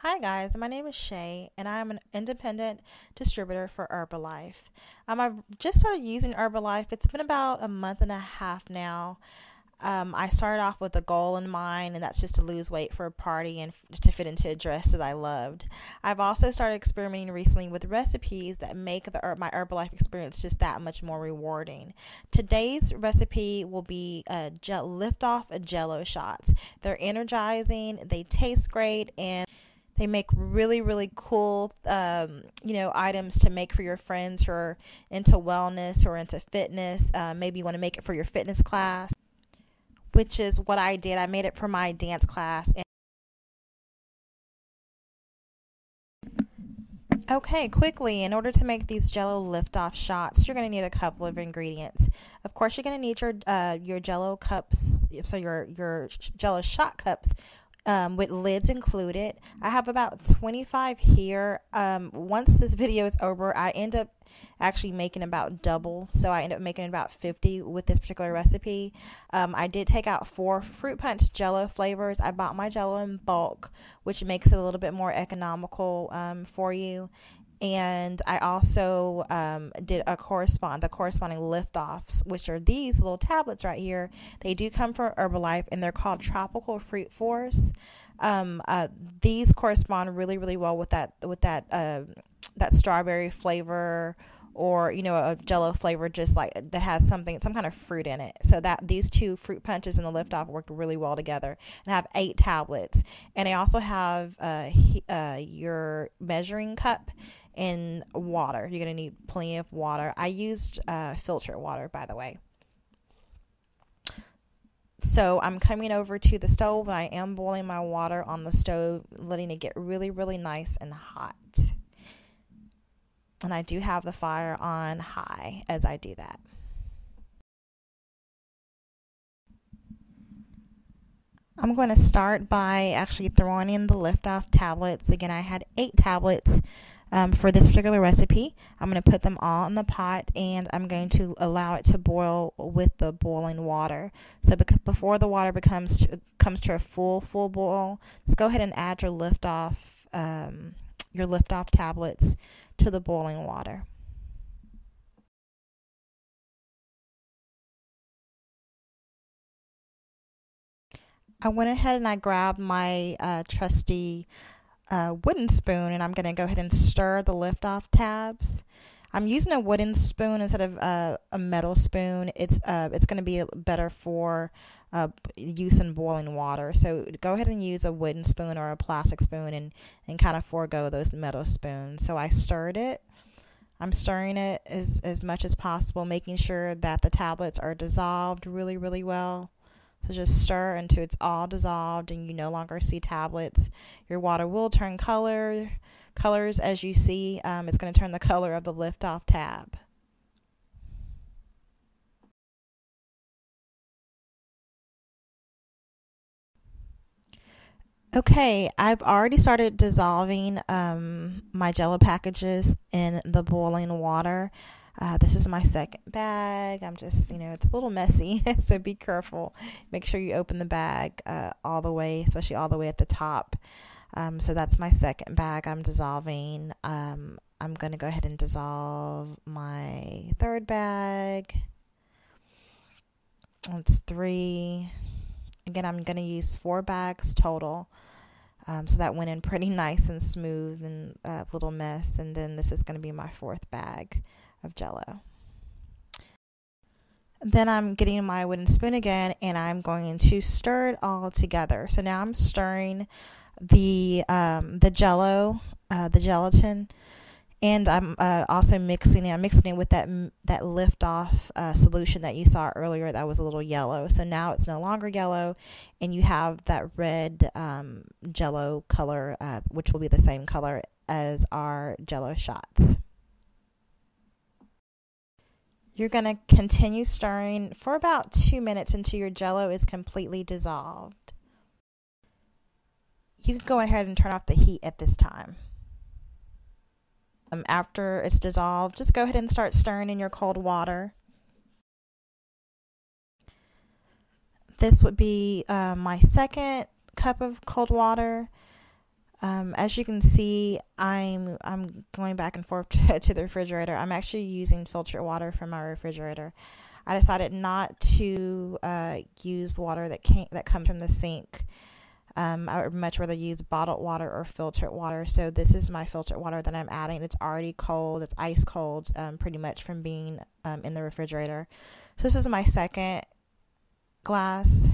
Hi guys, my name is Shay and I'm an independent distributor for Herbalife. I've just started using Herbalife. It's been about a month and a half now. I started off with a goal in mind, and that's just to lose weight for a party and to fit into a dress that I loved. I've also started experimenting recently with recipes that make my Herbalife experience just that much more rewarding. Today's recipe will be Liftoff Jello shots. They're energizing, they taste great, and they make really cool, items to make for your friends who are into wellness or into fitness. Maybe you want to make it for your fitness class, which is what I did. I made it for my dance class. Okay, quickly, in order to make these Jello lift-off shots, you're going to need a couple of ingredients. Of course, you're going to need your Jello cups, so your Jello shot cups. With lids included. I have about 25 here. Once this video is over, I end up actually making about double, so I end up making about 50 with this particular recipe. I did take out 4 fruit punch Jello flavors. I bought my Jello in bulk, which makes it a little bit more economical for you. And I also did the corresponding lift-offs, which are these little tablets right here. They do come from Herbalife, and they're called Tropical Fruit Force. These correspond really well with that strawberry flavor, or a Jello flavor, just like that has some kind of fruit in it. So that these two fruit punches and the lift off worked really well together. And I have 8 tablets, and I also have your measuring cup and water. You're gonna need plenty of water. I used filtered water, by the way. So I'm coming over to the stove, and I am boiling my water on the stove, letting it get really nice and hot. And I do have the fire on high as I do that. I'm going to start by actually throwing in the lift-off tablets. Again, I had 8 tablets for this particular recipe. I'm going to put them all in the pot, and I'm going to allow it to boil with the boiling water. So before the water comes to a full boil, just go ahead and add your lift-off tablets to the boiling water. I went ahead and I grabbed my trusty wooden spoon, and I'm going to go ahead and stir the lift-off tabs. I'm using a wooden spoon instead of a metal spoon. It's going to be better for use in boiling water. So go ahead and use a wooden spoon or a plastic spoon, and kind of forego those metal spoons. So I stirred it. I'm stirring it as much as possible, making sure that the tablets are dissolved really well. So just stir until it's all dissolved and you no longer see tablets. Your water will turn colors as you see. It's going to turn the color of the lift-off tab. Okay, I've already started dissolving my Jello packages in the boiling water. This is my second bag. I'm just, it's a little messy, so be careful. Make sure you open the bag all the way, especially all the way at the top. So that's my second bag I'm dissolving. I'm going to go ahead and dissolve my third bag. It's 3. Again, I'm going to use 4 bags total. So that went in pretty nice and smooth and a little mess. And then this is going to be my 4th bag of Jello. Then I'm getting my wooden spoon again, and I'm going to stir it all together. So now I'm stirring the Jello, the gelatin, and I'm also mixing it. I'm mixing it with that lift-off solution that you saw earlier that was a little yellow. So now it's no longer yellow, and you have that red Jello color, which will be the same color as our Jello shots. You're going to continue stirring for about 2 minutes until your Jello is completely dissolved. You can go ahead and turn off the heat at this time. After it's dissolved, just go ahead and start stirring in your cold water. This would be my second cup of cold water. As you can see, I'm going back and forth to the refrigerator. I'm actually using filtered water from my refrigerator. I decided not to use water that comes from the sink. I would much rather use bottled water or filtered water. So this is my filtered water that I'm adding. It's already cold. It's ice cold, pretty much from being in the refrigerator. So this is my second glass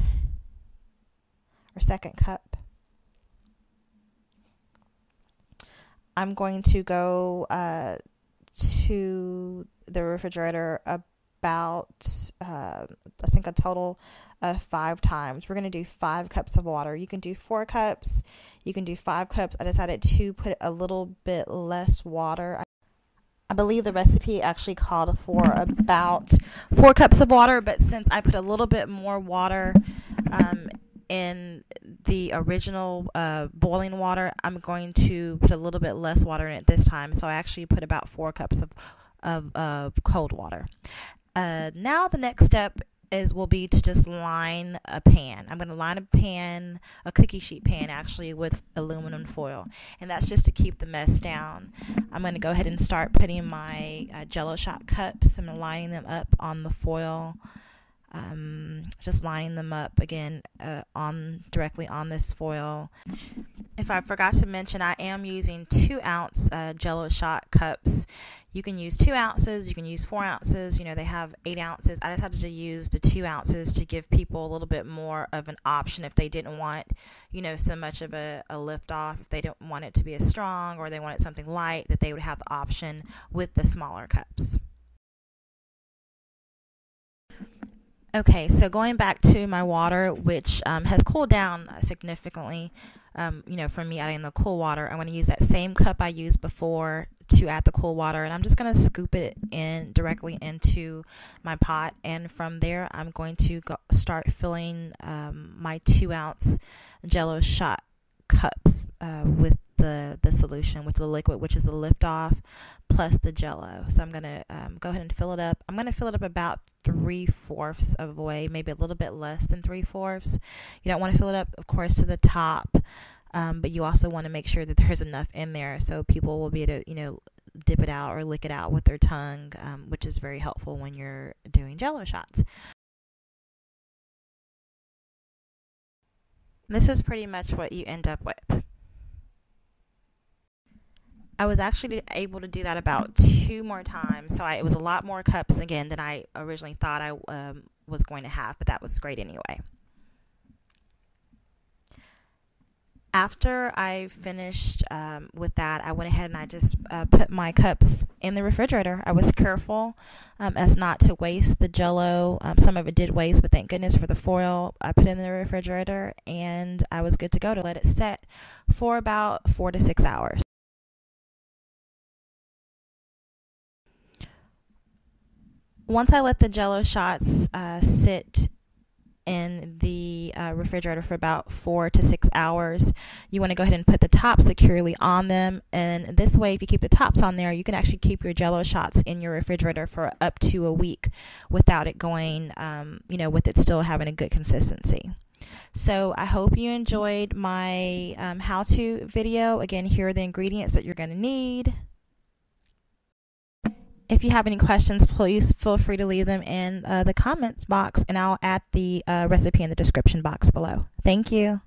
or second cup. I'm going to go to the refrigerator about I think a total of 5 times. We're going to do 5 cups of water. You can do 4 cups, you can do 5 cups. I decided to put a little bit less water. I believe the recipe actually called for about 4 cups of water, but since I put a little bit more water in the original boiling water, I'm going to put a little bit less water in it this time. So I actually put about 4 cups of cold water. Now the next step will be to just line a pan. I'm going to line a cookie sheet pan actually, with aluminum foil, and that's just to keep the mess down. I'm going to go ahead and start putting my Jell-O shot cups. I'm lining them up on the foil. Just lining them up again directly on this foil. If I forgot to mention, I am using 2-ounce Jell-O shot cups. You can use 2 ounces, you can use 4 ounces. You know, they have 8 ounces. I decided to use the 2 ounces to give people a little bit more of an option if they didn't want, you know, so much of a lift off. If they don't want it to be as strong, or they wanted something light, that they would have the option with the smaller cups. Okay, so going back to my water, which has cooled down significantly, you know, from me adding the cool water, I'm going to use that same cup I used before to add the cool water, and I'm just going to scoop it in directly into my pot, and from there I'm going to start filling my 2-ounce Jell-O shot cups with the solution, with the liquid, which is the Liftoff plus the Jell-O. So I'm going to go ahead and fill it up. I'm going to fill it up about 3/4 of the way, maybe a little bit less than 3/4. You don't want to fill it up, of course, to the top, but you also want to make sure that there's enough in there so people will be able to, you know, dip it out or lick it out with their tongue, which is very helpful when you're doing Jell-O shots. This is pretty much what you end up with. I was actually able to do that about 2 more times, so it was a lot more cups again than I originally thought I was going to have, but that was great anyway. After I finished with that, I went ahead and I just put my cups in the refrigerator. I was careful as not to waste the Jell-O. Some of it did waste, but thank goodness for the foil. I put it in the refrigerator, and I was good to go to let it set for about 4 to 6 hours. Once I let the Jell-O shots sit in the refrigerator for about 4 to 6 hours, you want to go ahead and put the top securely on them. And this way, if you keep the tops on there, you can actually keep your Jell-O shots in your refrigerator for up to a week without it going, you know, with it still having a good consistency. So I hope you enjoyed my how-to video. Again, here are the ingredients that you're going to need. If you have any questions, please feel free to leave them in the comments box, and I'll add the recipe in the description box below. Thank you.